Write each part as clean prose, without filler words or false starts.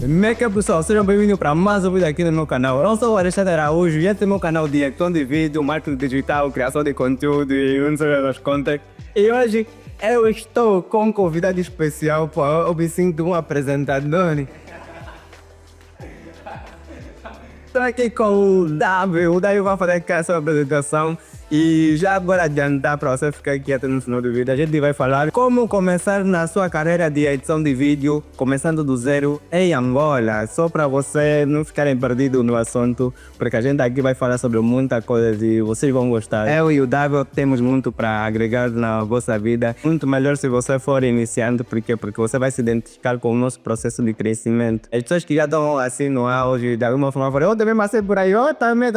Como é que é, pessoal? Sejam bem-vindos para mais um vídeo aqui no meu canal. Eu sou o Alexandre Araújo e este é o meu canal de edição de vídeo, marketing digital, criação de conteúdo e não sei das contas. E hoje eu estou com um convidado especial, pô, eu me sinto um apresentador. Estou aqui com o Davi vai fazer aqui a sua apresentação. E já agora adiantar para você ficar aqui até no final do vídeo, a gente vai falar como começar na sua carreira de edição de vídeo, começando do zero em Angola, só para você não ficarem perdidos no assunto, porque a gente aqui vai falar sobre muita coisa e vocês vão gostar. Eu e o Davi temos muito para agregar na vossa vida, muito melhor se você for iniciante, porque você vai se identificar com o nosso processo de crescimento. As pessoas que já estão assim no auge, de alguma forma falam, eu também passei por aí, eu também,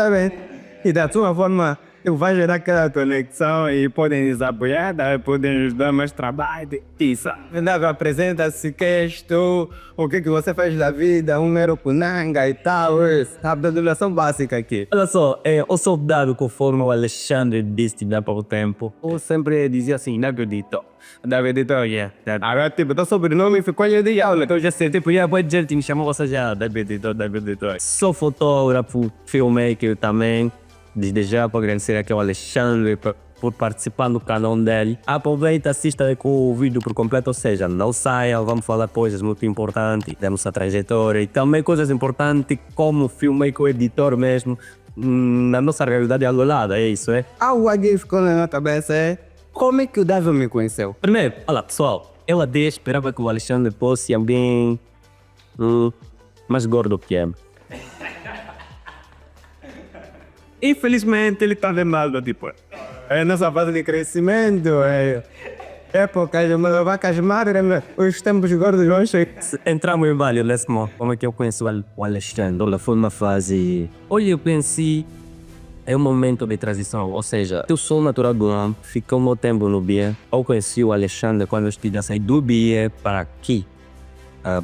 e da sua forma vai gerar aquela conexão e podem nos apoiar, podem nos dar mais trabalho. Isso. Apresenta-se, quem és tu, o que você faz da vida, um Punanga e tal. A apresentação básica aqui. Olha só, eu sou dado conforme o Alexandre disse há pouco tempo. Eu sempre dizia assim, não acredito. David, yeah. Agora, tipo, teu sobrenome ficou de aula. Então já sei, tipo, pode dizer que me chamou você já, David. Sou fotógrafo, filmmaker também. Desde já para agradecer aqui ao Alexandre por participar do canal dele. Aproveita, assista com o vídeo por completo, ou seja, não saia, vamos falar coisas muito importantes da nossa trajetória e também coisas importantes como filmmaker, editor mesmo, na nossa realidade angolana, é isso, é? Algo aqui ficou na minha cabeça, é como é que o Davi me conheceu? Primeiro, olha pessoal, eu até esperava que o Alexandre fosse alguém mais gordo que eu. Infelizmente ele está demais, tipo, é nessa fase de crescimento, época de vacas magras, os tempos gordos hoje. Entramos em Vale, como é que eu conheço o Alexandre? Olha, foi uma fase. Olha, eu pensei, é um momento de transição, ou seja, eu sou natural do ano, fiquei um tempo no BIE, eu conheci o Alexandre quando eu estive a sair do BIE para aqui.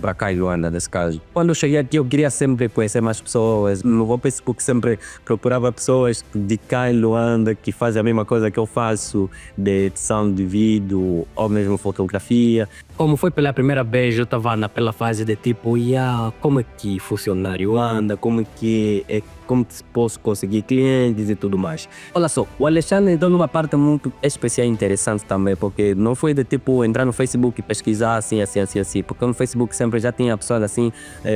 Para cá em Luanda, nesse caso. Quando eu cheguei aqui, eu queria sempre conhecer mais pessoas. No meu Facebook sempre procurava pessoas de cá em Luanda que fazem a mesma coisa que eu faço, de edição de vídeo ou mesmo fotografia. Como foi pela primeira vez, eu estava naquela fase de tipo, como é que funcionário anda, como posso conseguir clientes e tudo mais. Olha só, o Alexandre entrou numa parte muito especial e interessante também, porque não foi de tipo entrar no Facebook e pesquisar assim, porque no Facebook sempre já tinha pessoas assim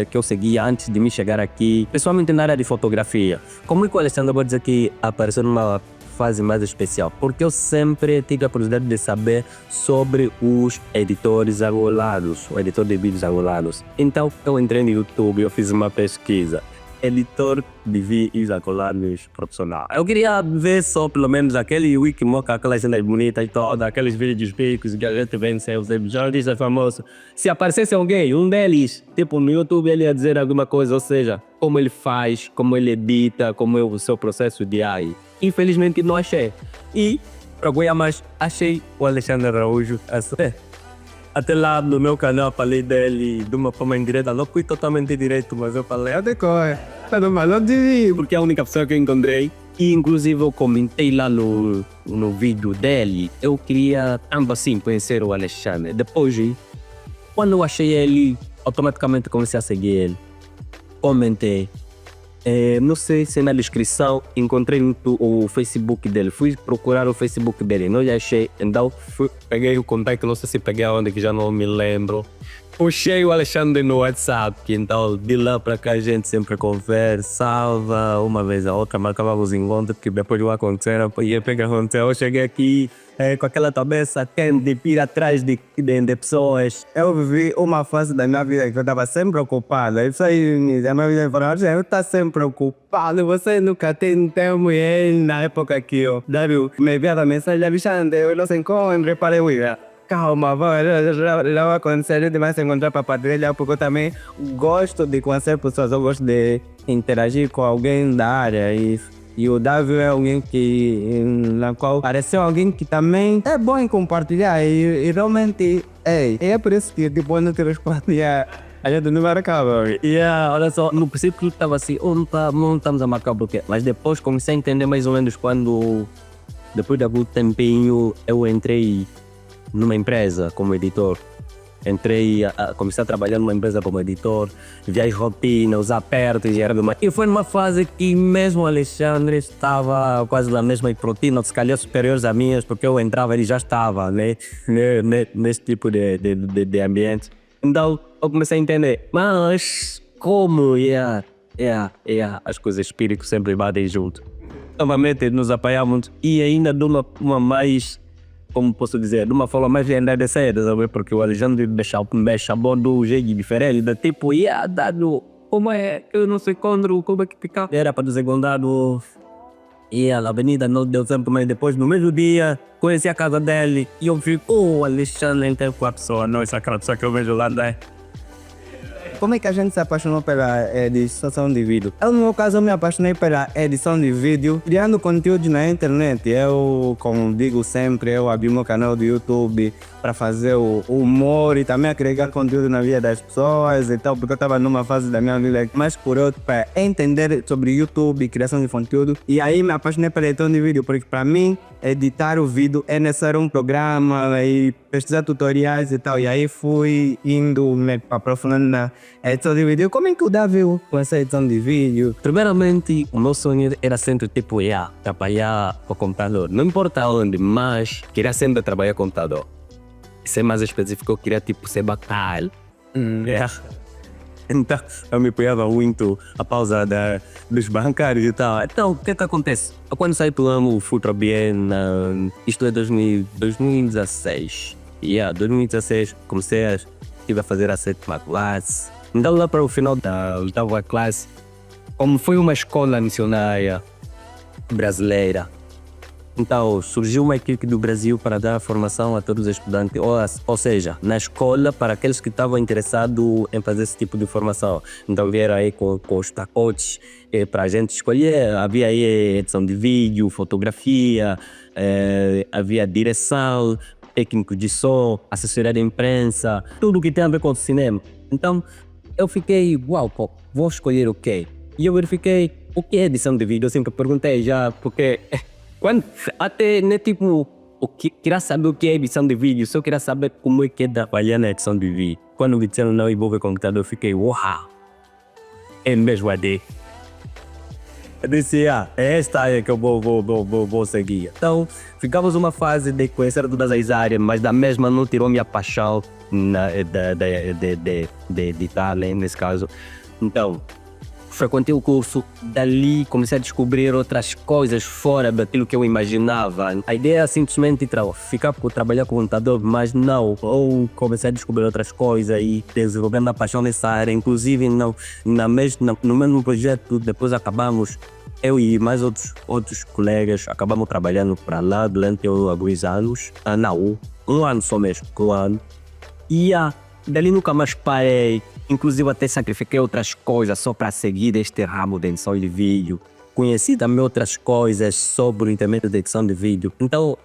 que eu seguia antes de me chegar aqui, principalmente na área de fotografia. Como é que o Alexandre pode dizer que apareceu numa fase mais especial? Porque eu sempre tive a curiosidade de saber sobre os editores angolanos, o editor de vídeos angolanos. Então eu entrei no YouTube e eu fiz uma pesquisa. Editor de vídeos angolanos profissional. Eu queria ver só pelo menos aquele wiki moca, aquelas cenas bonitas e todas, aqueles vídeos ricos que a gente vê em seus jornalistas famosos. Se aparecesse alguém, um deles, tipo no YouTube, ele ia dizer alguma coisa, ou seja, como ele faz, como ele edita, como é o seu processo diário. Infelizmente não achei. E, para ganhar mais, achei o Alexandre Araújo. Até lá no meu canal falei dele de uma forma indireta, não fui totalmente direto, mas eu falei, porque é a única pessoa que eu encontrei. E inclusive eu comentei lá no vídeo dele, eu queria ambas assim conhecer o Alexandre. Depois, quando eu achei ele, automaticamente comecei a seguir ele. Comentei. Não sei se na descrição encontrei o Facebook dele, fui procurar o Facebook dele, não achei, então peguei o contato, não sei se peguei aonde que já não me lembro. Puxei o Alexandre no WhatsApp, então de lá para cá a gente sempre conversava, uma vez a outra marcávamos encontros, que depois vai acontecer, ia pegar aconteceu, eu cheguei aqui com aquela cabeça quente de ir atrás de pessoas. Eu vivi uma fase da minha vida que eu estava sempre ocupado. Isso aí, a minha vida falou, eu estou sempre ocupado, você nunca tem tempo. E na época que eu me enviava mensagem, Alexandre, eu não sei como, eu reparei, calma, já vai acontecer, a gente vai se encontrar para partilhar, porque eu também gosto de conhecer pessoas, eu gosto de interagir com alguém da área. E o Davi é alguém na qual pareceu alguém que também é bom em compartilhar e realmente é por isso que tipo, eu não te respondi a gente não vai acabar. Olha só, no princípio eu estava assim, não estamos a marcar o bloqueio, mas depois comecei a entender mais ou menos quando, depois de algum tempinho, eu entrei numa empresa como editor. entrei a começar a trabalhar numa empresa como editor, vi as rotinas, os apertos e foi numa fase que mesmo o Alexandre estava quase na mesma rotina, se calhar superiores a minhas, porque eu entrava e ele já estava, né? Nesse tipo de ambiente. Então eu comecei a entender, mas como as coisas espíritas sempre batem junto. Novamente nos apoiamos e ainda de uma mais, como posso dizer, de uma forma mais enardecida, sabe? Porque o Alexandre me chamou de um jeito diferente, da tipo, dado, como é que eu não sei quando, como é que fica? Era para nos encontrar no... na avenida, não deu tempo, mas depois no mesmo dia, conheci a casa dele e eu vi, o Alexandre tem com a pessoa, não, essa aquela pessoa que eu vejo lá, né? Como é que a gente se apaixonou pela edição de vídeo? Eu, no meu caso, eu me apaixonei pela edição de vídeo, criando conteúdo na internet. Eu, como digo sempre, eu abri meu canal do YouTube para fazer o humor e também agregar conteúdo na vida das pessoas e tal, porque eu estava numa fase da minha vida mais por outro, para entender sobre YouTube, criação de conteúdo. E aí me apaixonei pela edição de vídeo, porque para mim, editar o vídeo é necessário um programa e pesquisar tutoriais e tal. E aí fui indo me aprofundando na edição de vídeo. Como é que o Davi com essa edição de vídeo? Primeiramente, o meu sonho era sempre tipo, trabalhar com computador. Não importa onde, mas queria sempre trabalhar com computador. Ser mais específico, eu queria tipo ser bacana. Então, eu me apoiava muito a pausa dos bancários e tal. Então, o que acontece? Quando saí do ramo, fui trabalhar isto é 2016. 2016, estive a fazer a 7ª classe. Então, lá para o final da 8ª classe, como foi uma escola missionária brasileira, então surgiu uma equipe do Brasil para dar formação a todos os estudantes, ou seja, na escola para aqueles que estavam interessados em fazer esse tipo de formação. Então vieram aí com os pacotes para a gente escolher. Havia aí edição de vídeo, fotografia, havia direção, técnico de som, assessoria de imprensa, tudo que tem a ver com o cinema. Então eu fiquei, vou escolher o quê? E eu verifiquei o que é edição de vídeo. Eu sempre perguntei já, porque até né, tipo, queria saber o que é edição de vídeo, só queria saber como é que é trabalhar na edição de vídeo. Quando me disseram não envolve computador, eu fiquei, é mesmo AD. Eu disse, é esta área que eu vou seguir. Então, ficamos uma fase de conhecer todas as áreas, mas da mesma não tirou minha paixão de editar, né, nesse caso. Então, frequentei o curso, dali comecei a descobrir outras coisas fora daquilo que eu imaginava. A ideia é simplesmente ficar por trabalhar com computador, mas não. Eu comecei a descobrir outras coisas e desenvolvendo a paixão nessa área. Inclusive no mesmo projeto, depois acabamos, eu e mais outros colegas, acabamos trabalhando para lá durante alguns anos. Não, um ano só mesmo, um ano. E dali nunca mais parei. Inclusive até sacrifiquei outras coisas só para seguir este ramo de edição de vídeo. Conheci também outras coisas sobre o intermédio de edição de vídeo. Então,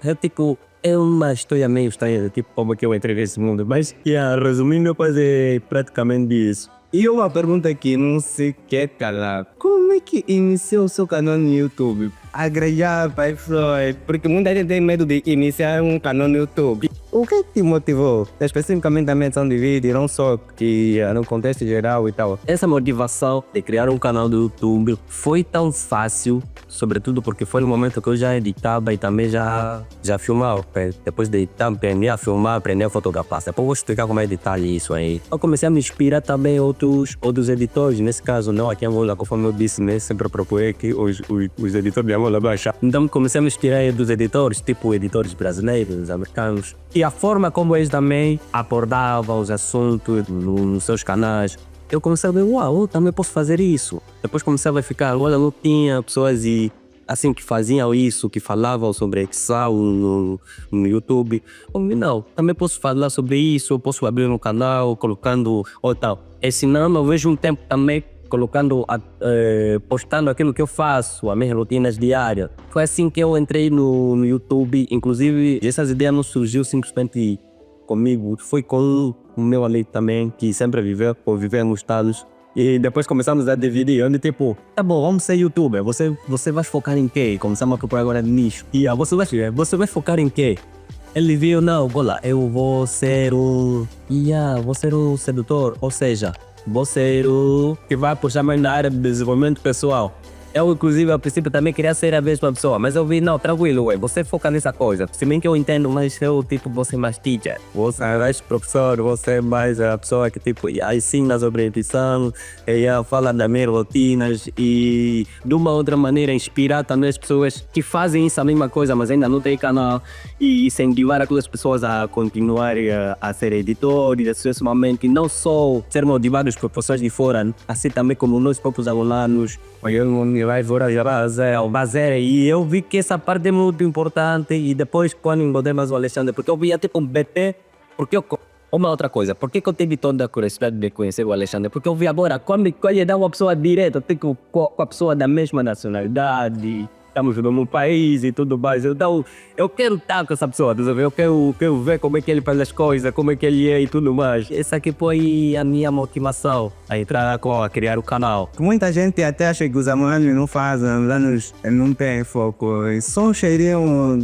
é uma história meio estranha, tipo como que eu entrei nesse mundo. Mas, resumindo, é praticamente isso. E uma pergunta que não se quer calar. Como é que iniciou o seu canal no YouTube? Agregar para pessoas, porque muita gente tem medo de iniciar um canal no YouTube. O que te motivou? Especificamente a edição de vídeo, não só que no contexto geral e tal. Essa motivação de criar um canal do YouTube foi tão fácil, sobretudo porque foi no momento que eu já editava e também já filmava. Depois de editar, aprendi a filmar, aprendi a fotografar. Depois vou explicar como é editar isso aí. Eu comecei a me inspirar também outros editores, nesse caso não aqui em Angola, conforme eu disse, né, sempre procurei que os editores de Angola baixar. Então comecei a me inspirar dos editores, tipo editores brasileiros, americanos. E a forma como eles também abordavam os assuntos nos seus canais, eu comecei a ver, eu também posso fazer isso. Depois comecei a verificar, olha, não tinha pessoas assim que faziam isso, que falavam sobre edição no YouTube. Não, também posso falar sobre isso, eu posso abrir um canal colocando ou tal. Ensinando, eu vejo um tempo também colocando, postando aquilo que eu faço, as minhas rotinas diárias. Foi assim que eu entrei no YouTube. Inclusive, essas ideias não surgiu simplesmente comigo, foi com o meu amigo também, que sempre conviveu nos Estados. E depois começamos a dividir, onde tipo, tá bom, vamos ser youtuber, você vai focar em quê? Começamos a procurar agora nicho. E você vai focar em quê? Ele viu, não, olha, eu vou ser o. Vou ser o sedutor, ou seja, vou ser o que vai puxar mais na área de desenvolvimento pessoal. Eu, inclusive, a princípio também queria ser a mesma pessoa, mas eu vi, não, tranquilo, ué, você foca nessa coisa. Se bem que eu entendo, mas eu, tipo, você mais teacher. Você é mais professor, você é mais a pessoa que, tipo, ensina sobre edição, fala das minhas rotinas e, de uma outra maneira, inspirar também as pessoas que fazem essa mesma coisa, mas ainda não têm canal e incentivar aquelas pessoas a continuarem a ser editores, sucessivamente, não só ser motivados por pessoas de fora, assim também como nós próprios alunos. E eu vi que essa parte é muito importante e depois quando encontrei mais o Alexandre, porque eu via tipo um BT, porque eu, uma outra coisa, por que eu tive toda a curiosidade de conhecer o Alexandre? Porque eu vi agora, quando ele dá uma pessoa direta, tipo, com a pessoa da mesma nacionalidade, estamos no mesmo país e tudo mais, então eu quero estar com essa pessoa, eu quero ver como é que ele faz as coisas, como é que ele é e tudo mais. Essa aqui foi a minha motivação a entrar a criar o canal. Muita gente até acha que os alunos não fazem, os alunos não têm foco. E só um cheirinho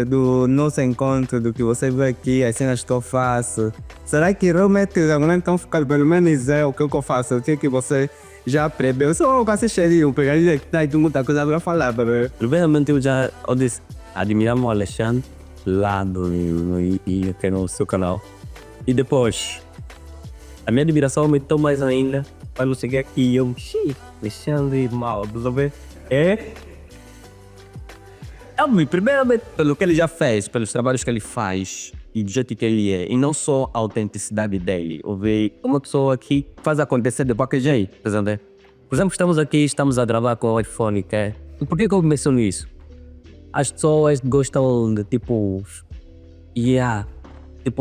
do nosso encontro, do que você vê aqui, as cenas que eu faço. Será que realmente os alunos estão ficando, pelo menos é o que eu faço, o que você já preveu? Só com esse cheirinho, pegaria que tem muita coisa para falar, bebê. Primeiramente eu disse, admiramos o Alexandre lá no seu canal. E depois, a minha admiração aumentou mais ainda quando eu cheguei aqui e eu, Alexandre mal, sabe? Primeiramente pelo que ele já fez, pelos trabalhos que ele faz e do jeito que ele é, e não só a autenticidade dele. Eu vejo uma pessoa que faz acontecer de qualquer jeito, tá entendendo? Por exemplo, estamos aqui, estamos a gravar com o iPhone, que e por que eu menciono isso? As pessoas gostam de tipo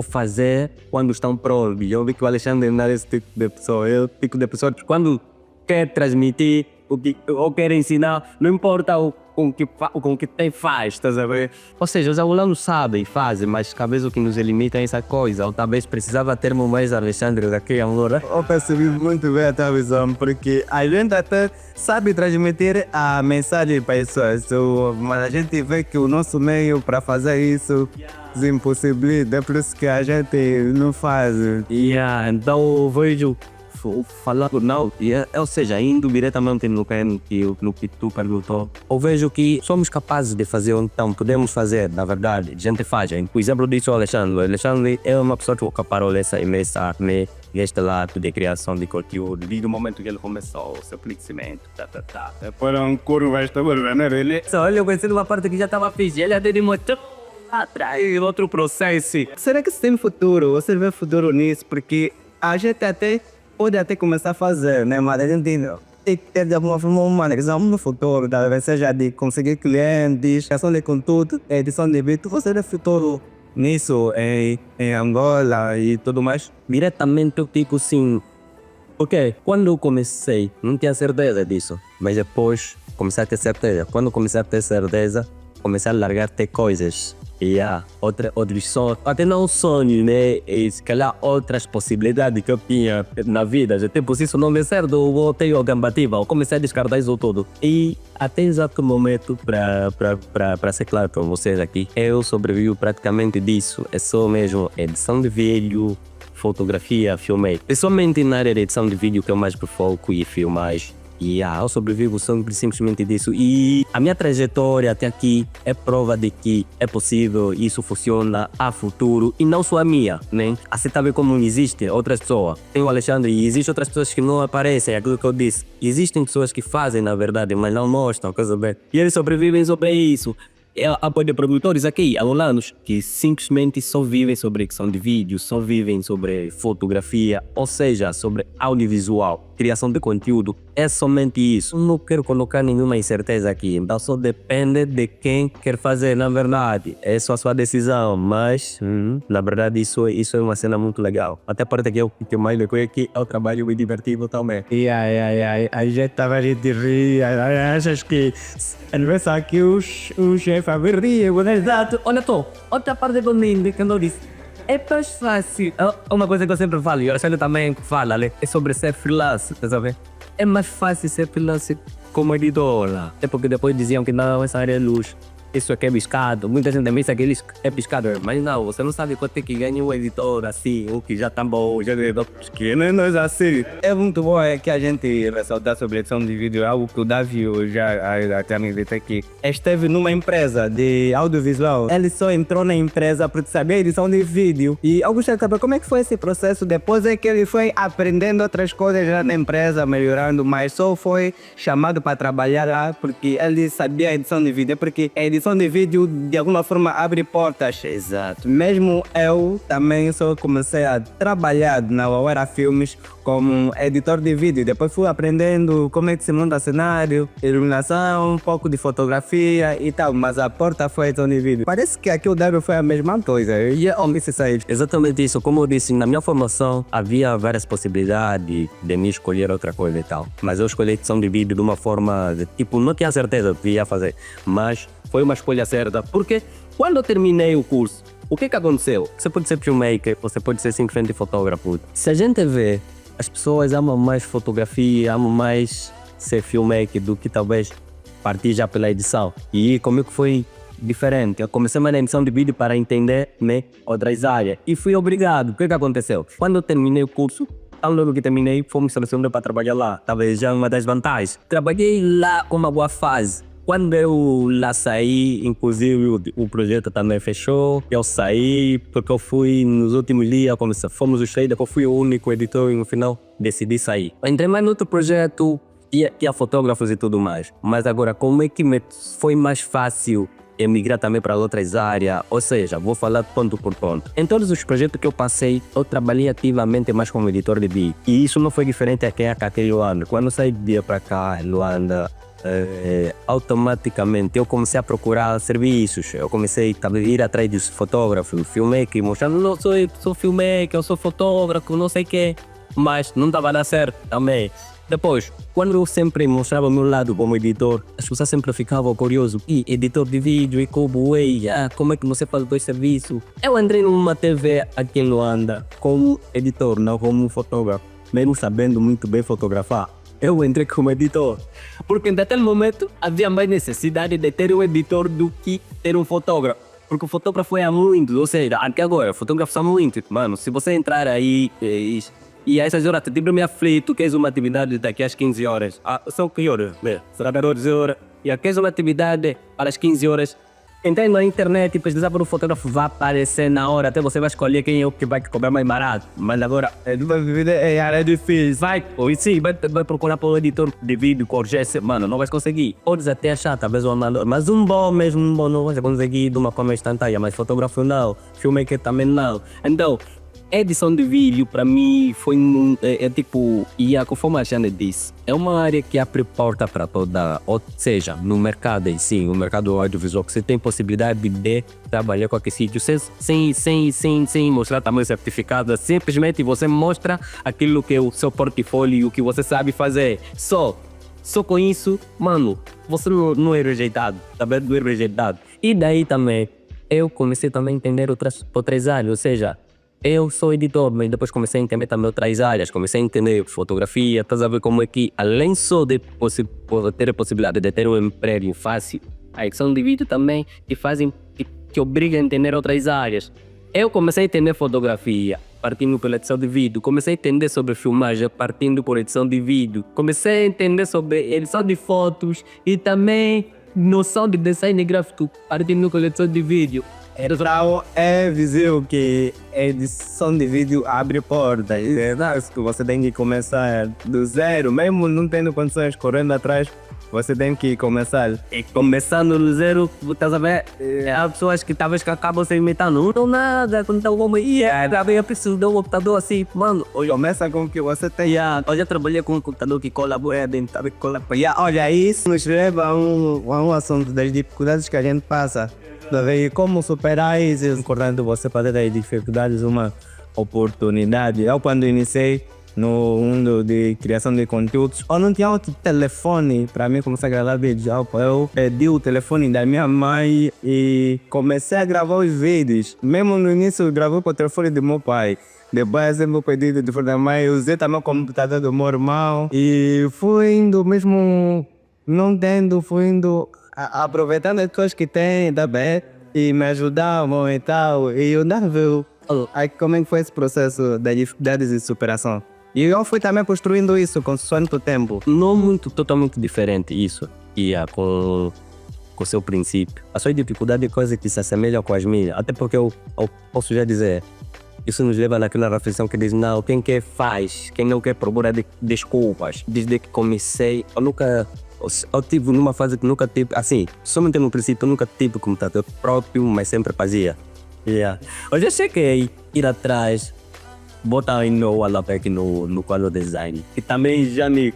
fazer quando estão prontos. Eu vi que o Alexandre não é esse tipo de pessoa. É o tipo de pessoa que quando quer transmitir ou quer ensinar, não importa com que tem faz, estás a ver? Ou seja, os alunos sabem, fazem, mas talvez o que nos limita é essa coisa. Ou talvez precisava termos mais Alexandre daqui agora. Eu percebi muito bem a tua visão, porque a gente até sabe transmitir a mensagem para as pessoas, mas a gente vê que o nosso meio para fazer isso impossibilita, é por isso que a gente não faz. Então eu vejo falar não, ou seja, indo diretamente no que tu perguntou, eu vejo que somos capazes de fazer, então podemos fazer, na verdade, a gente faz. O exemplo disso é o Alexandre. O Alexandre é uma pessoa que parou essa imensa este lado de criação de conteúdo, desde o momento que ele começou o seu crescimento, Foram curvas, está bem, ele? Olha, eu conheci uma parte que já estava fixe, ele até demonstrou atrás outro processo. Será que tem futuro? Você vê futuro nisso? Porque a gente pode até começar a fazer, né? Mas a gente tem que ter de alguma forma uma visão no futuro, talvez seja de conseguir clientes, criação de conteúdo, edição de vídeo. Você vê futuro nisso em Angola e tudo mais? Diretamente eu digo sim, porque quando eu comecei não tinha certeza disso, mas depois comecei a ter certeza. Quando comecei a ter certeza, comecei a largar ter coisas. Outros sonhos, até não sonhos, né? E se calhar outras possibilidades que eu tinha na vida. Tipo, se isso não der certo, eu voltei ao gambatiba, eu comecei a descartar isso tudo. E até exato momento, para ser claro para vocês aqui, eu sobrevivo praticamente disso. É só mesmo edição de vídeo, fotografia, filmei. Pessoalmente na área de edição de vídeo que eu mais foco e filmagem. Eu sobrevivo simplesmente disso. E a minha trajetória até aqui é prova de que é possível, isso funciona a futuro. E não só a minha, né? Assim também como existem outras pessoas. Tem o Alexandre e existem outras pessoas que não aparecem, é aquilo que eu disse. Existem pessoas que fazem, na verdade, mas não mostram, coisa bem. E eles sobrevivem sobre isso. Apoio de produtores aqui, alunos, que simplesmente só vivem sobre edição de vídeo, só vivem sobre fotografia, ou seja, sobre audiovisual, criação de conteúdo. É somente isso. Não quero colocar nenhuma incerteza aqui, então só depende de quem quer fazer, na verdade. É só a sua decisão, mas, na verdade, isso é uma cena muito legal. Até a parte que eu mais legal aqui é o trabalho muito divertido também. A gente estava a gente rir, achas que às vezes aqui o chefe a ver rir, exato. Olha só, outra parte bonita que eu disse. É mais fácil. Uma coisa que eu sempre falo, e o Alexandre também fala, né? É sobre ser freelance, tá sabendo? É mais fácil ser freelance como editora. É porque depois diziam que não, essa área é luxo. isso aqui é biscado. Muita gente também pensa que isso é biscado, mas não, você não sabe quanto é que ganha um editor assim, o que já tá bom, já é Que nem nós assim. É muito bom é que a gente ressaltar sobre edição de vídeo, algo que o Davi já até me disse aqui. Esteve numa empresa de audiovisual. Ele só entrou na empresa porque sabia edição de vídeo. E eu gostaria de saber como é que foi esse processo. Depois é que ele foi aprendendo outras coisas já na empresa, melhorando, mas só foi chamado para trabalhar lá porque ele sabia a edição de vídeo. Porque a edição de vídeo de alguma forma abre portas. Exato. Mesmo eu também só comecei a trabalhar na Wawara Filmes como editor de vídeo. Depois fui aprendendo como é que se monta cenário, iluminação, um pouco de fotografia e tal. Mas a porta foi a edição de vídeo. Parece que aqui o W foi a mesma coisa. E eu me sair. Exatamente isso. Como eu disse, na minha formação havia várias possibilidades de me escolher outra coisa e tal. Mas eu escolhi edição de vídeo de uma forma, tipo, não tinha certeza que ia fazer. Mas foi uma escolha certa. Porque quando eu terminei o curso, o que aconteceu? Você pode ser filmmaker, você pode ser simplesmente fotógrafo. Se a gente vê, as pessoas amam mais fotografia, amam mais ser filmmaker do que talvez partir já pela edição. E comigo foi diferente. Eu comecei mais na edição de vídeo para entender outras áreas. E fui obrigado. O que aconteceu? Quando eu terminei o curso, tão logo que terminei, fomos selecionados para trabalhar lá. Talvez já uma das vantagens. Trabalhei lá com uma boa fase. Quando eu lá saí, inclusive o projeto também fechou. Eu saí porque eu fui nos últimos dias, fomos os três, depois fui o único editor e no final decidi sair. Eu entrei mais no outro projeto, tinha fotógrafos e tudo mais. Mas agora, como é que me foi mais fácil emigrar também para outras áreas? Ou seja, vou falar ponto por ponto. Em todos os projetos que eu passei, eu trabalhei ativamente mais como editor de vídeo. E isso não foi diferente aqui em Luanda. Quando eu saí de dia para cá, Luanda, automaticamente eu comecei a procurar serviços. Eu comecei a ir atrás dos fotógrafos, filmmaker, mostrando, não sou filmmaker, eu sou fotógrafo, não sei o quê. Mas não estava a dar certo também. Depois, quando eu sempre mostrava o meu lado como editor, as pessoas sempre ficavam curiosas. E editor de vídeo, e como é que você faz dois serviços? Eu entrei numa TV aqui em Luanda como editor, não como fotógrafo. Mesmo sabendo muito bem fotografar, eu entrei como editor. Porque naquele momento havia mais necessidade de ter um editor do que ter um fotógrafo. Porque o fotógrafo é muito, ou seja, até agora, fotógrafos são muito. Mano, se você entrar aí e a essas horas, tipo, me aflito, queres uma atividade daqui às 15 horas. São que horas? Será 12 horas. E queres uma atividade para as 15 horas. Entrei na internet e pesquisar para o fotógrafo, vai aparecer na hora, até você vai escolher quem é o que vai cobrar mais barato. Mas agora, É difícil. vai procurar para o editor de vídeo, corrigir, mano, não vais conseguir. Podes até achar, talvez um amador, mas um bom não vais conseguir de uma forma instantânea, mas fotógrafo não, filmmaker também não. Então, edição de vídeo para mim foi tipo, conforme a Jane disse, é uma área que abre porta para toda, ou seja, no mercado em si, no mercado audiovisual, que você tem possibilidade de trabalhar com aquele sítio sem mostrar também certificado, simplesmente você mostra aquilo que é o seu portfólio, o que você sabe fazer. Só com isso, mano, você não é rejeitado, também não é rejeitado. E daí também, eu comecei também a entender outras áreas, ou seja, eu sou editor, mas depois comecei a entender também outras áreas, comecei a entender fotografia, estás a ver como é que, além só de ter a possibilidade de ter um emprego fácil, a edição de vídeo também que obriga a entender outras áreas. Eu comecei a entender fotografia, partindo pela edição de vídeo, comecei a entender sobre filmagem, partindo por edição de vídeo, comecei a entender sobre edição de fotos e também noção de design gráfico, partindo pela edição de vídeo. Então é visível que a edição de vídeo abre portas. Que você tem que começar do zero, mesmo não tendo condições correndo atrás, você tem que começar. E começando do zero, estás a ver? Há pessoas que talvez que acabam se imitando, não nada, quando está como também eu preciso de um computador assim, mano. Começa com o que você tem. Eu já trabalhei com um computador que cola bué dentro, sabe? Olha, isso nos leva a um assunto das dificuldades que a gente passa. E como superar isso, recordando você para ter dificuldades, uma oportunidade. Eu quando iniciei no mundo de criação de conteúdos, eu não tinha outro telefone para mim começar a gravar vídeos. Eu pedi o telefone da minha mãe e comecei a gravar os vídeos. Mesmo no início eu gravei com o telefone do meu pai. Depois eu sempre pedi o telefone da mãe, usei também o computador do meu irmão e fui indo mesmo, não tendo, fui indo aproveitando as coisas que tem, tá bem? E me ajudavam e tal. E eu não vi aí como é que foi esse processo da dificuldade de superação. E eu fui também construindo isso consoante o tempo. Não muito, totalmente diferente isso. Com o seu princípio. A sua dificuldade é coisa que se assemelha com as minhas. Até porque eu posso já dizer, isso nos leva naquela reflexão que diz, não, quem quer faz, quem não quer procura desculpas. Desde que comecei, eu tive numa fase que nunca tive, assim, somente no princípio, eu nunca tive computador próprio, mas sempre fazia. Eu já cheguei ir atrás, botar aí o Alapec no quadro design, que também já me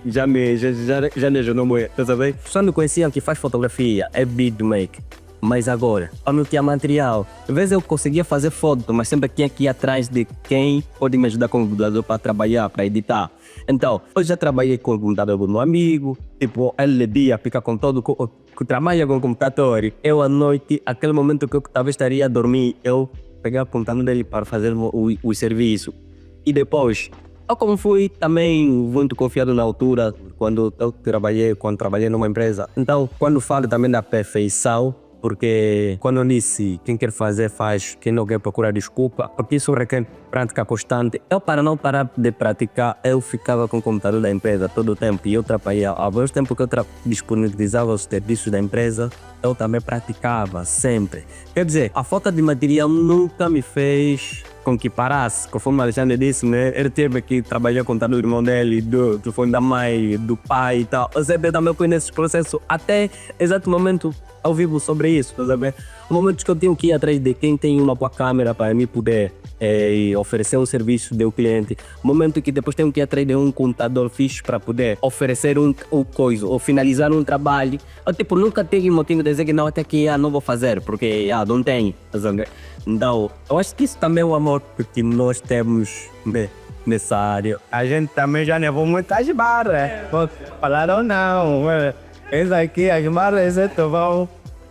ajudou muito, tá sabendo? Só me conheciam que faz fotografia, é beatmaker. Mas agora, eu não tinha material. Às vezes eu conseguia fazer foto, mas sempre tinha que ir atrás de quem pode me ajudar com o computador para trabalhar, para editar. Então, eu já trabalhei com o computador do meu amigo, tipo, ele dia fica com todo que trabalha com o computador. Eu à noite, aquele momento que eu talvez estaria a dormir, eu pegava o computador dele para fazer o serviço. E depois, eu como fui também muito confiado na altura, quando trabalhei numa empresa. Então, quando falo também da perfeição, porque quando eu disse quem quer fazer faz, quem não quer procura desculpa, porque isso requer prática constante. Eu para não parar de praticar, eu ficava com o computador da empresa todo o tempo e eu trabalhava. Ao mesmo tempo que eu disponibilizava os serviços da empresa, eu também praticava sempre. Quer dizer, a falta de material nunca me fez com que parasse. Conforme o Alexandre disse, né? Ele teve que trabalhar com o irmão dele, do telefone da mãe, do pai e tal. Eu sempre também fui nesse processo até exato momento ao vivo sobre isso, tá sabendo? Momentos que eu tenho que ir atrás de quem tem uma boa câmera para me poder oferecer um serviço do cliente. Momento que depois tenho que ir atrás de um computador fixe para poder oferecer ou finalizar um trabalho. Eu tipo, nunca tive motivo de dizer que não, até que não vou fazer, porque não tem, tá sabendo? Então, eu acho que isso também é o amor que nós temos nessa área. A gente também já levou muitas barras. Falaram não, esses aqui, as barras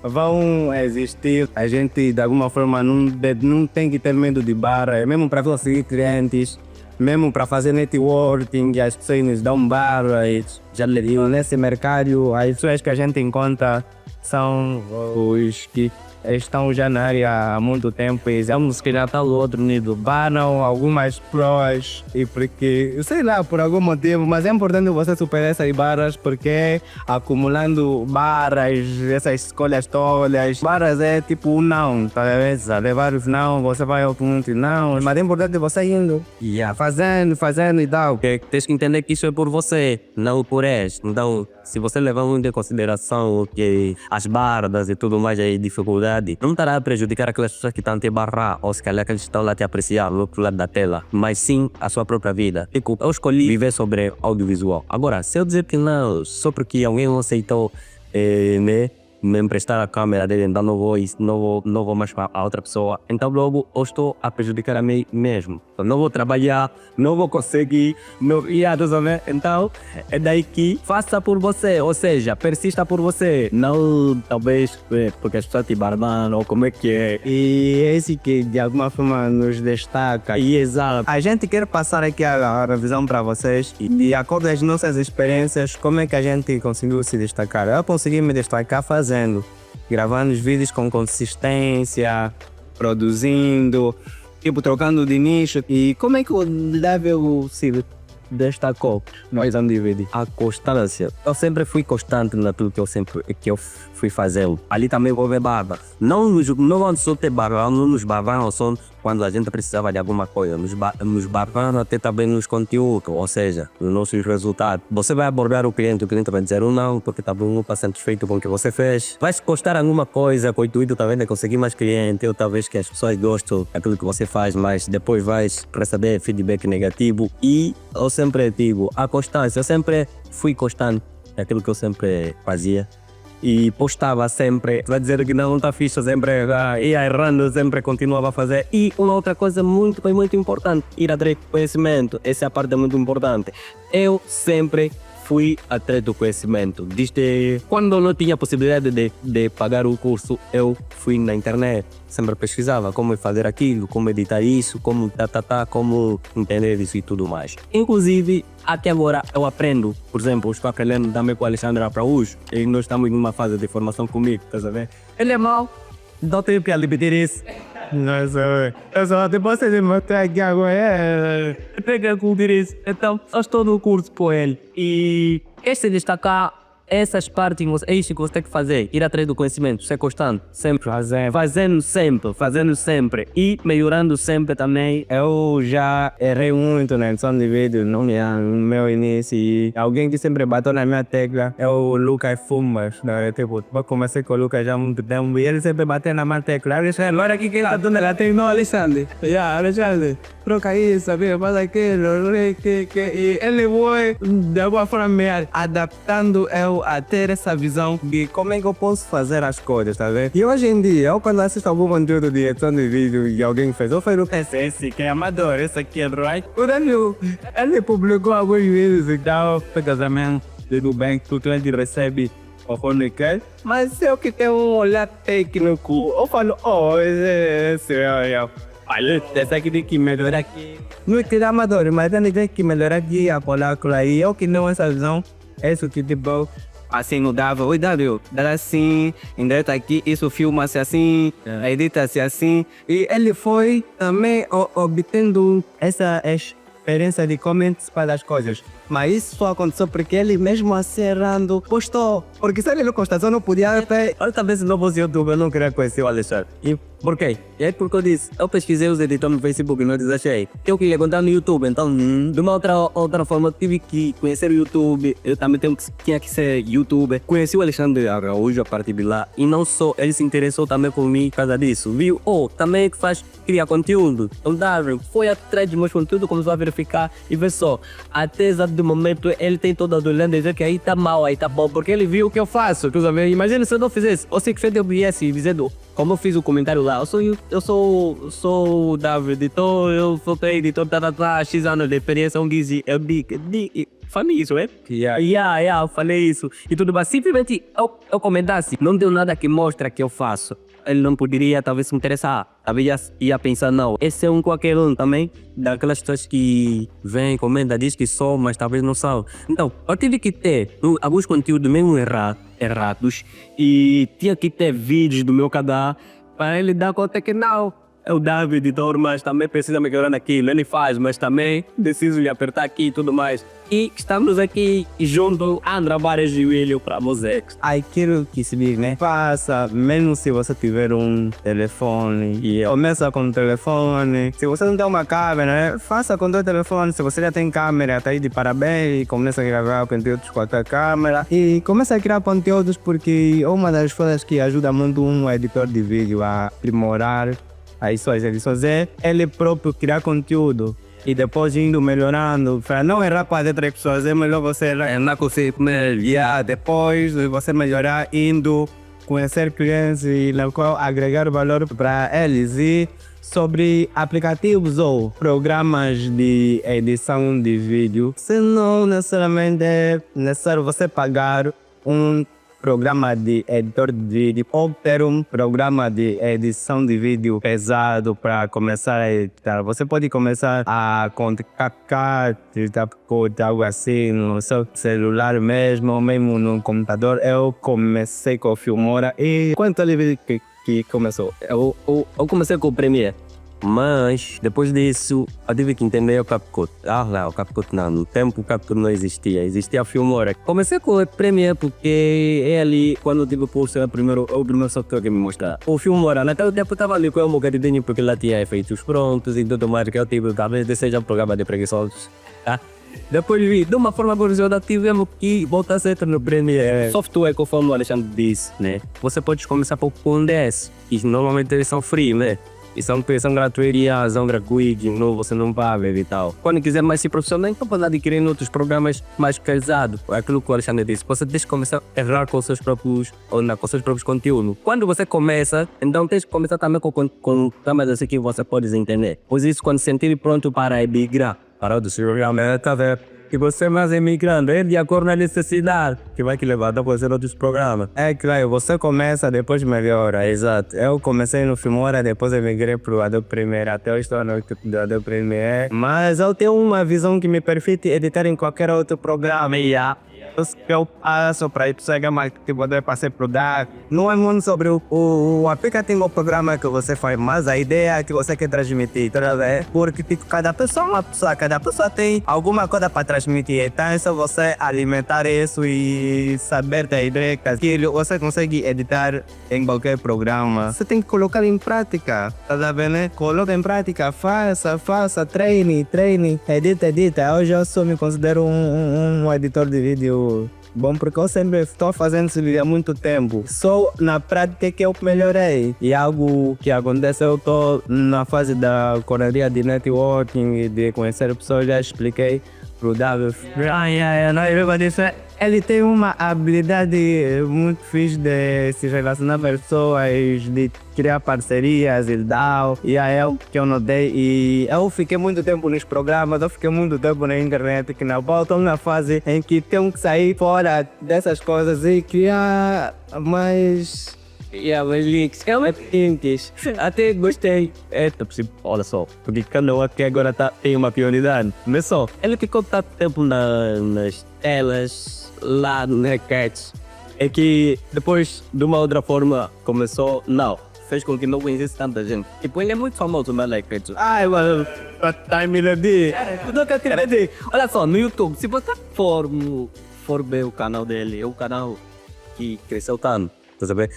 vão existir. A gente de alguma forma não tem que ter medo de barra, mesmo para conseguir clientes, mesmo para fazer networking, as pessoas nos dão barras. Já nesse mercado, as pessoas que a gente encontra são os que estão já na área há muito tempo e vamos que já está no outro nível. Barram algumas prós e porque, sei lá, por algum motivo, mas é importante você superar essas barras porque acumulando barras, essas escolhas todas, barras é tipo um não, talvez, levar os não, você vai ao ponto não, mas é importante você indo, fazendo e tal. Porque tens que entender que isso é por você, não por eles. Então, se você levar muito em consideração que as barras e tudo mais, a dificuldade, não estará a prejudicar aquelas pessoas que estão a te barrar, ou se calhar que estão lá a te apreciar do outro lado da tela, mas sim a sua própria vida. Eu escolhi viver sobre audiovisual. Agora, se eu dizer que não, só porque alguém não aceitou me emprestar a câmera dele, então não vou mais para a outra pessoa, então logo eu estou a prejudicar a mim mesmo. Então, não vou trabalhar, não vou conseguir, então é daí que faça por você, ou seja, persista por você, não talvez porque as pessoas te barbam ou como é que é. E é esse que de alguma forma nos destaca. E exato. A gente quer passar aqui a revisão para vocês e de acordo com as nossas experiências, como é que a gente conseguiu se destacar. Eu consegui me destacar gravando os vídeos com consistência, produzindo, tipo trocando de nicho. E como é que o level se destacou mais um vídeo? A constância. Eu sempre fui constante naquilo que eu fui fazendo. Ali também vou ver barba. Não vamos só ter barba, não nos barbaram só quando a gente precisava de alguma coisa. Nos barbaram até também nos conteúdos, ou seja, nos nossos resultados. Você vai abordar o cliente vai dizer um não, porque talvez não está satisfeito com o que você fez. Vai gostar alguma coisa com o intuito também de conseguir mais cliente, ou talvez que as pessoas gostam daquilo que você faz, mas depois vais receber feedback negativo. E eu sempre digo, a constância, eu sempre fui constante naquilo que eu sempre fazia. E postava sempre, vai dizer que não está fixe, sempre ia errando, sempre continuava a fazer. E uma outra coisa muito importante, ir atrás do conhecimento, essa é a parte muito importante. Eu sempre fui atrás do conhecimento. Desde quando eu não tinha possibilidade de pagar o curso, eu fui na internet. Sempre pesquisava como fazer aquilo, como editar isso, como como entender isso e tudo mais. Inclusive, até agora eu aprendo. Por exemplo, estou aprendendo também com o Alexandre Araújo. E nós estamos numa fase de formação comigo, estás a ver? Ele é mau, não tenho que repetir isso. Nossa, eu só depois de mostrar aqui agora. Pega com isso. Então, eu estou no curso com ele. E este destacar essas partes, é isso que você tem que fazer. Ir atrás do conhecimento, ser constante, sempre fazendo sempre. E melhorando sempre também. Eu já errei muito na edição de vídeo no meu início. E alguém que sempre bateu na minha tecla é o Lucas Fumas. Né? Tipo, eu comecei com o Lucas já há muito tempo e ele sempre bateu na minha tecla. Alexandre, olha aqui que ele tá dando ela tem. Não, Alexandre. Alexandre, troca isso, sabia? Faz aquilo. E ele foi de alguma forma me adaptando eu a ter essa visão de como é que eu posso fazer as coisas, tá vendo? E hoje em dia, eu quando assisto algum conteúdo de edição de vídeo e alguém fez, eu falo, esse que é amador, esse aqui é right. Ele publicou alguns vídeos e tal, casamento, tudo bem, tudo ele recebe o que quer, mas eu que tenho um olhar técnico, eu falo, esse é olha, esse aqui tem que melhorar aqui. Não é que é amador, mas ele tem que melhorar aqui, a colar e eu que não essa visão, é isso que tipo, assim no Dava, oi W, dá assim, ainda tá aqui, isso filma-se assim, edita-se assim. E ele foi também obtendo essa experiência de comments para as coisas. Mas isso só aconteceu porque ele mesmo assim errando postou. Porque se ele não constatou, não podia até... Olha, talvez se não fosse YouTube, eu não queria conhecer o Alexandre. E por quê? É porque eu disse, eu pesquisei os editores no Facebook e não desachei. Eu queria contar no YouTube, então de uma outra forma eu tive que conhecer o YouTube. Eu também tinha que ser YouTuber. Conheci o Alexandre Araújo a partir de lá. E não só, ele se interessou também por mim por causa disso. Viu? Também que cria conteúdo. Então Darwin foi atrás de meus conteúdos, começou a verificar e vê só. Até exato do momento ele tem toda a dúvida de dizer que aí tá mal, aí tá bom. Porque ele viu o que eu faço. Tu sabe? Imagina se eu não fizesse. Ou se eu viesse dizendo, como eu fiz o comentário lá, eu sou o David editor, eu sou editor, X anos de experiência, eu falei isso, é? Eu falei isso. E tudo bem, simplesmente eu comentasse, não deu nada que mostra que eu faço. Ele não poderia talvez se interessar, talvez ia pensar, não, esse é um qualquer um também, daquelas pessoas que vêm, comentam, diz que sou, mas talvez não são. Então, eu tive que ter alguns conteúdos mesmo errados e tinha que ter vídeos do meu canal para ele dar conta que não, é o David editor, mas também precisa melhorar naquilo. Ele faz, mas também preciso lhe apertar aqui e tudo mais. E estamos aqui junto a trabalhar de joelho para vocês. Aquilo que se diz, né? Faça, mesmo se você tiver um telefone. E começa com o telefone. Se você não tem uma câmera, né? Faça com o teu telefone. Se você já tem câmera, tá aí de parabéns. Começa a gravar conteúdos com a tua câmera. E começa a criar conteúdos porque uma das coisas que ajuda muito um editor de vídeo a aprimorar as suas edições é ele próprio criar conteúdo e depois indo melhorando. Para não errar para outras pessoas, é melhor você errar com você melhorar. Depois você melhorar, indo conhecer clientes e no qual agregar valor para eles. E sobre aplicativos ou programas de edição de vídeo, se não necessariamente é necessário você pagar um programa de editor de vídeo ou ter um programa de edição de vídeo pesado para começar a editar. Você pode começar a CapCut, algo assim no seu celular mesmo, ou mesmo no computador. Eu comecei com o Filmora e quanto ele que começou? Eu comecei com o Premiere. Mas, depois disso, eu tive que entender o CapCut. O CapCut não. No tempo, o CapCut não existia. Existia a Filmora. Comecei com o Premiere porque é ali, quando eu tive o curso, é o primeiro software que me mostrava. O Filmora, naquele tempo, estava ali com o meu bocadinho porque lá tinha efeitos prontos e tudo mais que eu tive. Talvez seja um programa de preguiçosos. Tá? Depois vi, de uma forma curiosa, tivemos que voltar a ser no Premiere. Software, conforme o Alexandre disse, né? Você pode começar com um DS. E normalmente eles são free, né? E são gratuitos e são gratuitos, não, você não paga e tal. Quando quiser mais se profissional, então pode adquirir outros programas mais pesados. É aquilo que o Alexandre disse. Você tem que começar a errar com seus próprios conteúdos. Quando você começa, então tem que começar também com programas assim que você pode entender. Pois isso, quando se sentir pronto para emigrar para outros programas, que você mais imigrando, é de acordo com a necessidade, que vai te levar a fazer outros programas. É claro, você começa, depois melhora. Exato. Eu comecei no Filmora, depois eu migrei pro Adobe Premiere, até hoje estou no Adobe Premiere. Mas eu tenho uma visão que me permite editar em qualquer outro programa. Eu passo para ir chegar mais que poder passar por dar. Não é muito sobre o aplicativo, o programa que você faz, mas a ideia que você quer transmitir, tá vendo? Porque tipo, cada pessoa é uma pessoa, cada pessoa tem alguma coisa para transmitir. Então é só você alimentar isso e saber da ideia que você consegue editar em qualquer programa. Você tem que colocar em prática, tá vendo? Né? Coloca em prática, faça, treine, edita. Hoje eu só me considero um editor de vídeo bom, porque eu sempre estou fazendo isso há muito tempo. Só na prática que eu melhorei. E algo que acontece, eu estou na fase da correria de networking e de conhecer pessoas, já expliquei pro Davi. Ele tem uma habilidade muito fixe de se relacionar com pessoas, de criar parcerias e tal. E é o que eu notei. E eu fiquei muito tempo nos programas, eu fiquei muito tempo na internet, que na boa estou na fase em que tenho que sair fora dessas coisas e criar mais links. Links. Até gostei. Olha só, porque cada um aqui agora tem uma prioridade. Mas só, ele ficou tanto tempo nas telas, lá no Hackers, é que depois, de uma outra forma, começou, fez com que não conhecesse tanta gente. Tipo, ele é muito famoso no Hackers. Ai, mano, time de. Nunca queria dizer. Olha só, no YouTube, se você for ver o canal dele, é um canal que cresceu tanto, tá sabendo?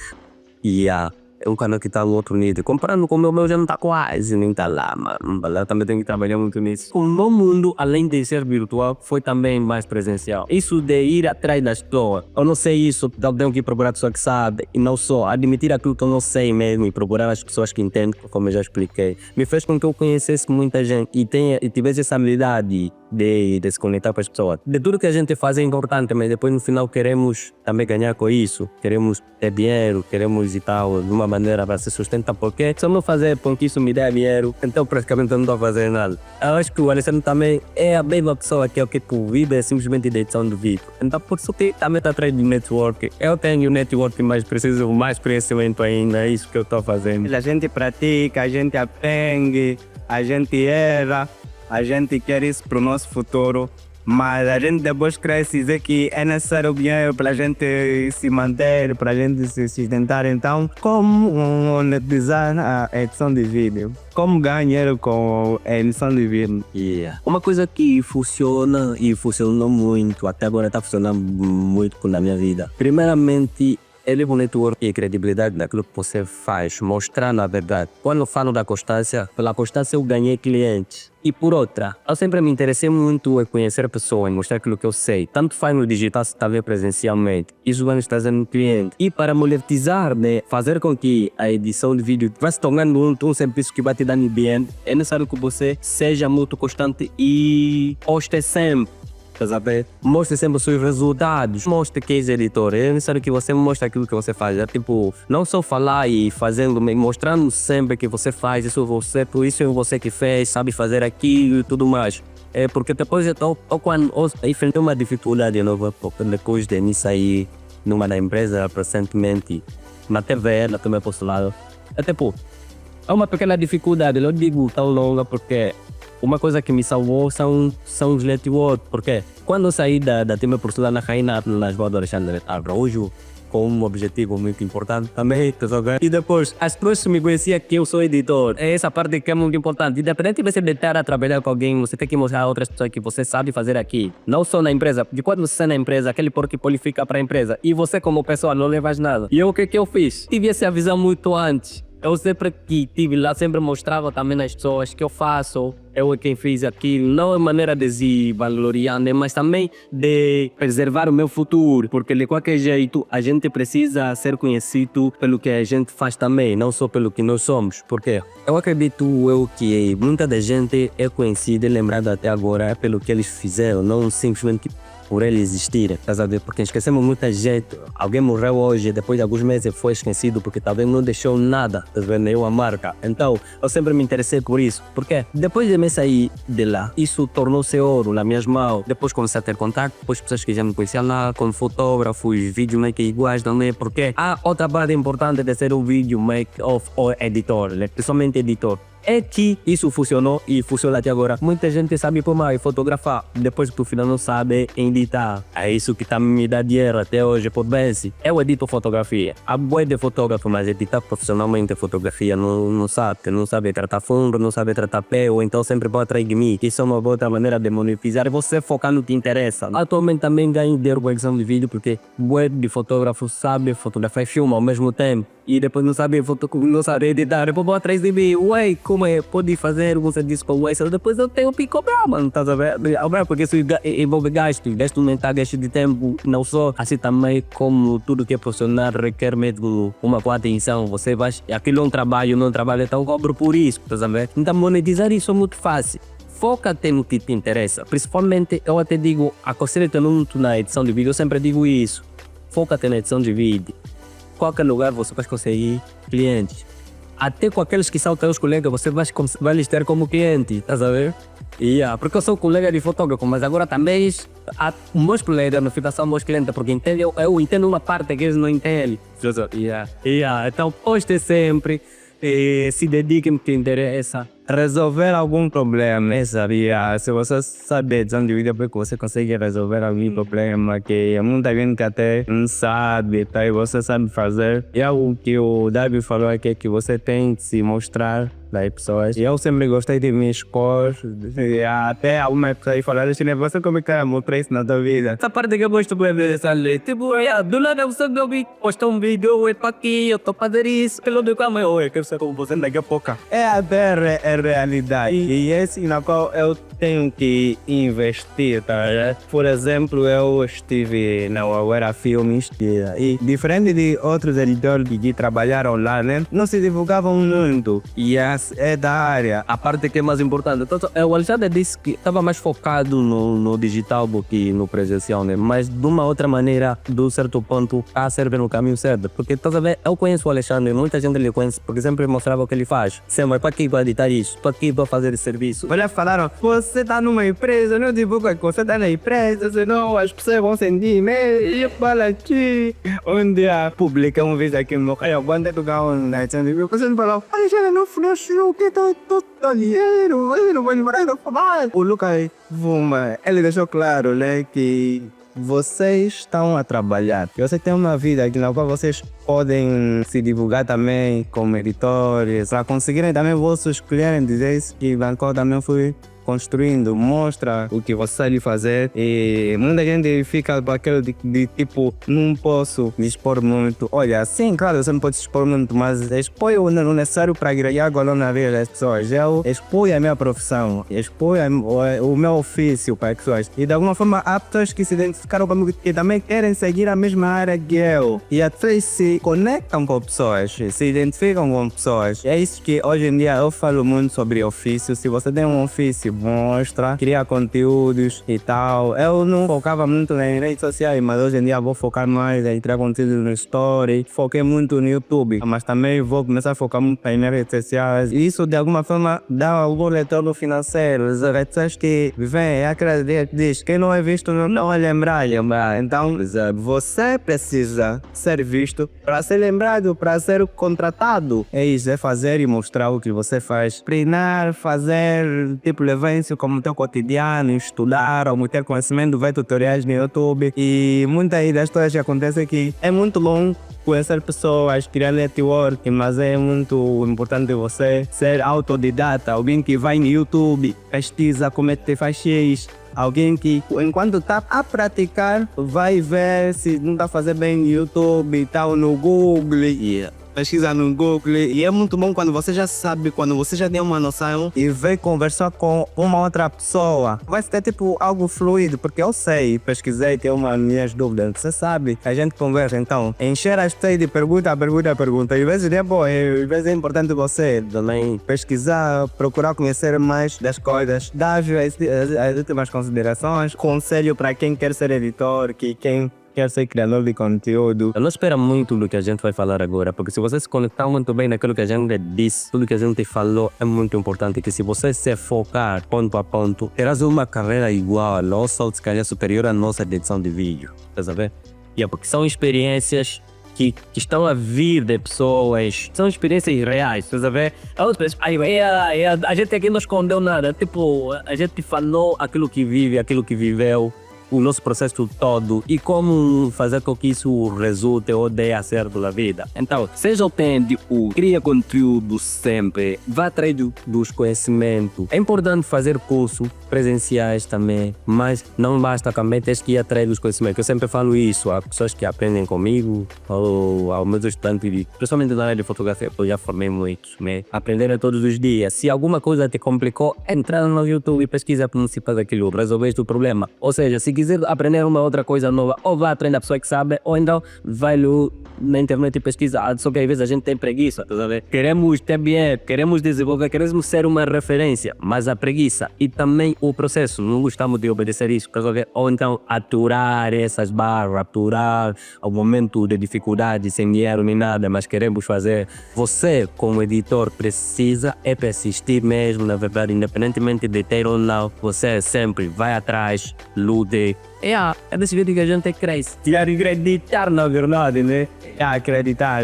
E é um canal que está no outro nível. Comparando com o meu já não está quase, nem está lá, mano. Lá também tem que trabalhar muito nisso. O meu mundo, além de ser virtual, foi também mais presencial. Isso de ir atrás das pessoas. Eu não sei isso, eu tenho que procurar a pessoa que sabe. E não só, admitir aquilo que eu não sei mesmo e procurar as pessoas que entendem, como eu já expliquei. Me fez com que eu conhecesse muita gente e tivesse essa habilidade de se conectar com as pessoas. De tudo que a gente faz é importante, mas depois no final queremos também ganhar com isso. Queremos ter dinheiro, queremos e tal, de uma maneira para se sustentar, porque se eu não fazer com que isso me dê dinheiro, então praticamente eu não estou a fazer nada. Eu acho que o Alessandro também é a mesma pessoa que é o que vive simplesmente de edição de vídeo. Então por isso que também está atrás de network. Eu tenho network, mas preciso mais conhecimento ainda, é isso que eu estou fazendo. A gente pratica, a gente aprende, a gente erra. A gente quer isso para o nosso futuro, mas a gente depois cresce e dizer que é necessário dinheiro para a gente se manter, para a gente se sustentar. Então, como monetizar a edição de vídeo? Como ganhar dinheiro com a edição de vídeo? Uma coisa que funciona e funcionou muito, até agora está funcionando muito na minha vida. Primeiramente, ele é um network e credibilidade daquilo que você faz, mostrando a verdade. Quando eu falo da constância, pela constância eu ganhei clientes. E por outra, eu sempre me interessei muito em conhecer pessoas, mostrar aquilo que eu sei. Tanto faz no digital, se também presencialmente. Isso vai nos trazendo cliente. E para monetizar, né, fazer com que a edição de vídeo vá se tornando um serviço que vai te dar bem, é necessário que você seja muito constante e poste sempre. Mostre sempre os seus resultados. Mostre que és editor. É necessário que você mostre aquilo que você faz. É tipo, não só falar e fazendo, mas mostrando sempre que você faz. Isso é você que fez, sabe fazer aquilo e tudo mais. É porque depois quando eu enfrentei uma dificuldade nova, depois de me sair numa da empresa recentemente, na TV, na também postulado. É tipo, é uma pequena dificuldade, não digo tão longa porque uma coisa que me salvou são os networks, porque quando eu saí da time postulada na Rainha, nas boas do Alexandre Araújo, com um objetivo muito importante também, e depois as pessoas me conheciam que eu sou editor. É essa parte que é muito importante. Independente de você estar a trabalhar com alguém, você tem que mostrar a outras pessoas que você sabe fazer aqui. Não só na empresa, porque quando você está na empresa, aquele portfólio fica para a empresa e você como pessoa não levas nada. E o que eu fiz? Tive essa visão muito antes. Eu sempre que estive lá, sempre mostrava também nas pessoas que eu faço, eu é quem fiz aquilo, não é maneira de se valorizar, mas também de preservar o meu futuro, porque de qualquer jeito a gente precisa ser conhecido pelo que a gente faz também, não só pelo que nós somos, porque eu acredito que muita da gente é conhecida e lembrada até agora pelo que eles fizeram, não simplesmente por ele existir, estás a ver? Porque esquecemos muita gente. Alguém morreu hoje, depois de alguns meses foi esquecido porque talvez não deixou nada, estás a ver? Nenhuma marca. Então, eu sempre me interessei por isso. Porque depois de me sair de lá, isso tornou-se ouro nas minhas mãos. Depois comecei a ter contato, depois pessoas que já me conheciam lá, como fotógrafos, videomaker iguais também, porque há outra parte importante de ser um videomaker ou editor, né? Principalmente editor. É que isso funcionou e funciona até agora. Muita gente sabe por mais fotografar, depois que o final não sabe editar. É isso que tá me dando dinheiro até hoje por vezes. Eu edito fotografia. Há bué de fotógrafo, mas editar profissionalmente fotografia não sabe tratar fundo, não sabe tratar pé, ou então sempre pode atrás de mim. Isso é uma outra maneira de monetizar, você focar no que interessa. Atualmente também ganho dinheiro com edição de vídeo, porque bué de fotógrafo sabe fotografar e filma ao mesmo tempo. E depois não sabe editar, depois vou atrás de mim, ué, como é, pode fazer um serviço com o extra, depois eu tenho que cobrar, mano, estás a ver? Porque isso envolve gasto mental, gasto de tempo, não só, assim também como tudo que é profissional requer mesmo uma boa atenção, você vai, aquilo é um trabalho, não trabalho, então eu cobro por isso, estás a ver? Então monetizar isso é muito fácil. Foca-te no que te interessa, principalmente, eu até digo, aconselho-te muito na edição de vídeo, eu sempre digo isso, foca-te na edição de vídeo. Qualquer lugar você vai conseguir clientes. Até com aqueles que são teus colegas, você vai lhes ter como cliente, estás a ver? Porque eu sou colega de fotógrafo, mas agora também há meus colegas no final são meus clientes, porque eu entendo uma parte que eles não entendem. Então poste sempre, se dediquem no que interessa. Resolver algum problema, sabia? Se você sabe edição de vídeo, porque você consegue resolver algum problema que muita gente até não sabe, tá? E você sabe fazer. E algo que o Davi falou aqui é que você tem que se mostrar das pessoas. E eu sempre gostei de me expor. Até algumas pessoas falaram assim, você como é que mostrar isso na tua vida? Essa parte que eu gosto de ver, sabe? Tipo, do lado você posta um vídeo, eu tô aqui, eu tô fazendo isso. Pelo do caminho, eu quero ser como você daqui a pouco. É a realidade. E esse na qual eu tenho que investir, tá? Por exemplo, eu estive na Awera Filmes e diferente de outros editores que trabalharam lá, né? Não se divulgavam muito. E é da área. A parte que é mais importante. Então, o Alexandre disse que estava mais focado no digital do que no presencial, né? Mas de uma outra maneira, de um certo ponto, a servir no caminho certo. Porque, estás a ver, eu conheço o Alexandre, muita gente lhe conhece, porque sempre mostrava o que ele faz. Sempre, para aqui para editar isso, para aqui para fazer esse serviço. Olha, falaram, você tá numa empresa, não divulga que você tá na empresa, senão as pessoas vão sentir medo. E fala aqui. Um dia publica um vídeo aqui no canal, quando tu ganha na edição de vídeo, você falou, Alexandre, não fluxou, que tô dinheiro, eu não vou embora, não falar. O Lucas, ele deixou claro, né, que vocês estão a trabalhar. Você tem uma vida aqui na qual vocês podem se divulgar também como editores, para conseguirem também vossos clientes. É isso que Bangkok também foi construindo, mostra o que você sabe fazer. E muita gente fica com aquele de tipo, não posso me expor muito. Olha, sim, claro, você não pode se expor muito, mas expõe o necessário para agregar valor na vida das pessoas. Eu exponho a minha profissão, exponho o meu ofício para as pessoas. E de alguma forma há pessoas que se identificaram comigo que também querem seguir a mesma área que eu. E até se conectam com pessoas, se identificam com pessoas. É isso que hoje em dia eu falo muito sobre ofício. Se você tem um ofício, mostra, criar conteúdos e tal. Eu não focava muito nas redes sociais, mas hoje em dia vou focar mais em criar conteúdo no story. Foquei muito no YouTube, mas também vou começar a focar muito nas redes sociais. E isso de alguma forma dá algum retorno financeiro. As pessoas que vivem aquela ideia que diz quem não é visto não é lembrado. Então você precisa ser visto para ser lembrado, para ser contratado. É isso, é fazer e mostrar o que você faz. Treinar, fazer, tipo, levar isso como teu cotidiano, estudar ou ter conhecimento, ver tutoriais no YouTube. E muitas das coisas que acontecem aqui é muito bom conhecer pessoas, criar network, mas é muito importante você ser autodidata, alguém que vai no YouTube, pesquisa como é que te faz X. Alguém que, enquanto está a praticar, vai ver se não está fazendo bem no YouTube e tal, no Google. pesquisa no Google e é muito bom quando você já sabe, quando você já tem uma noção e vem conversar com uma outra pessoa. Vai ser tipo algo fluido, porque eu sei, pesquisei, tenho umas minhas dúvidas. Você sabe, a gente conversa. Então, encher as pessoas de pergunta. Às vezes é bom, às vezes é importante você também pesquisar, procurar conhecer mais das coisas, dar as últimas considerações, conselho para quem quer ser editor, quem quer ser criador de conteúdo. Eu não espero muito do que a gente vai falar agora, porque se você se conectar muito bem naquilo que a gente disse, tudo que a gente falou é muito importante, que se você se focar ponto a ponto, terás uma carreira igual a nossa ou se calhar superior à nossa edição de vídeo, tá vendo? Porque são experiências que estão a vir de pessoas, são experiências reais, tá vendo? A gente aqui não escondeu nada, tipo, a gente falou aquilo que vive, aquilo que viveu, o nosso processo todo e como fazer com que isso resulte ou dê certo na vida. Então, seja autêntico, cria conteúdo sempre, vá atrás dos conhecimentos. É importante fazer cursos presenciais também, mas não basta também, tens que ir atrás dos conhecimentos. Eu sempre falo isso, há pessoas que aprendem comigo, ou aos meus estudantes, principalmente na área de fotografia, eu já formei muitos, né? Aprender todos os dias. Se alguma coisa te complicou, entra no YouTube e pesquisa para principal daquilo, resolveste o problema. Ou seja, se quiser aprender uma outra coisa nova, ou vai aprender a pessoa que sabe, ou então vai na internet e pesquisa. Só que às vezes a gente tem preguiça, tá vendo? Queremos ter bem, queremos desenvolver, queremos ser uma referência, mas a preguiça e também o processo, não gostamos de obedecer isso, tá vendo? Ou então aturar essas barras, aturar o momento de dificuldade, sem dinheiro nem nada, mas queremos fazer. Você, como editor, precisa persistir mesmo, na verdade, independentemente de ter ou não, você sempre vai atrás, lute. É desse vídeo que a gente cresce. E acreditar, na verdade, né? Acreditar,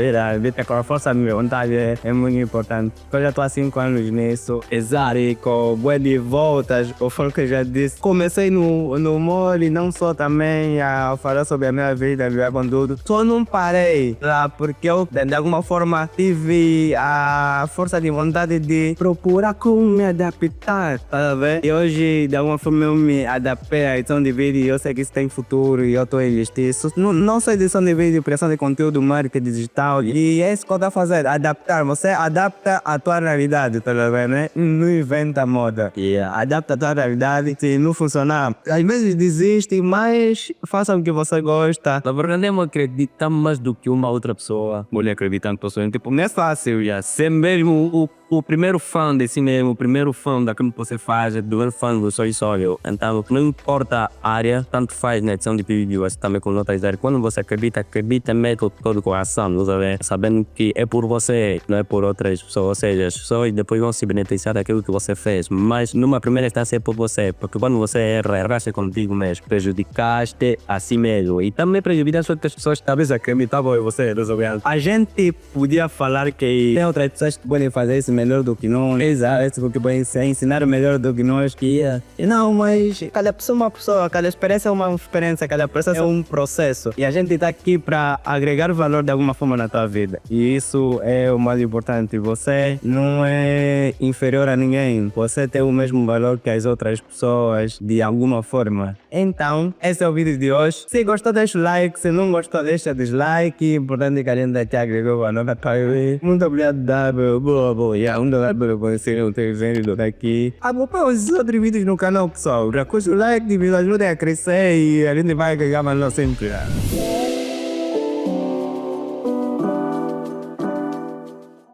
com a força da minha vontade é muito importante. Eu já estou há 5 anos nisso, exato, e com boas de voltas, conforme que eu já disse. Comecei no humor e não só também a falar sobre a minha vida, viver com tudo. Só não parei lá porque eu, de alguma forma, tive a força de vontade de procurar como me adaptar, tá vendo? E hoje, de alguma forma, eu me adaptei à edição de vídeo e eu sei que isso tem futuro e eu estou a investir. Não só edição de vídeo, criação de conteúdo, marketing digital. E é isso que eu estou a fazer, adaptar. Você adapta a tua realidade, tá vendo, né? Não inventa moda. Adapta a tua realidade. Se não funcionar, às vezes desiste, mas faça o que você gosta. Na verdade, não acreditar mais do que uma outra pessoa. Mulher acreditando em pessoas. Tipo, não é fácil, já. Ser mesmo o primeiro fã de si mesmo, o primeiro fã daquilo que você faz, o primeiro fã do seu sonho. Então, não importa a área, tanto faz na edição de vídeo, também com outras áreas. Quando você acredita mesmo todo o coração, sabendo que é por você, não é por outras pessoas. Ou seja, as pessoas depois vão se beneficiar daquilo que você fez. Mas numa primeira instância é por você, porque quando você erraste contigo mesmo, prejudicaste a si mesmo. E também prejudicaste outras pessoas que talvez acreditavam em você, resolvendo. A gente podia falar que tem outras pessoas que podem fazer isso melhor do que nós. Exato, que podem ensinar melhor do que nós. Não, mas cada pessoa é uma pessoa, cada experiência é uma experiência, cada processo é um processo. E a gente está aqui para agregar valor de alguma forma na tua vida. E isso é o mais importante. Você não é inferior a ninguém. Você tem o mesmo valor que as outras pessoas, de alguma forma. Então, esse é o vídeo de hoje. Se gostou, deixa o like. Se não gostou, deixa dislike. Importante é que a gente aqui agregou valor na tua vida. Muito obrigado, W. Boa. $1 por conhecer o teu vídeo daqui. Acompanha os outros vídeos no canal, pessoal. Já curte o like, me ajuda a crescer e a gente vai agregar valor sempre.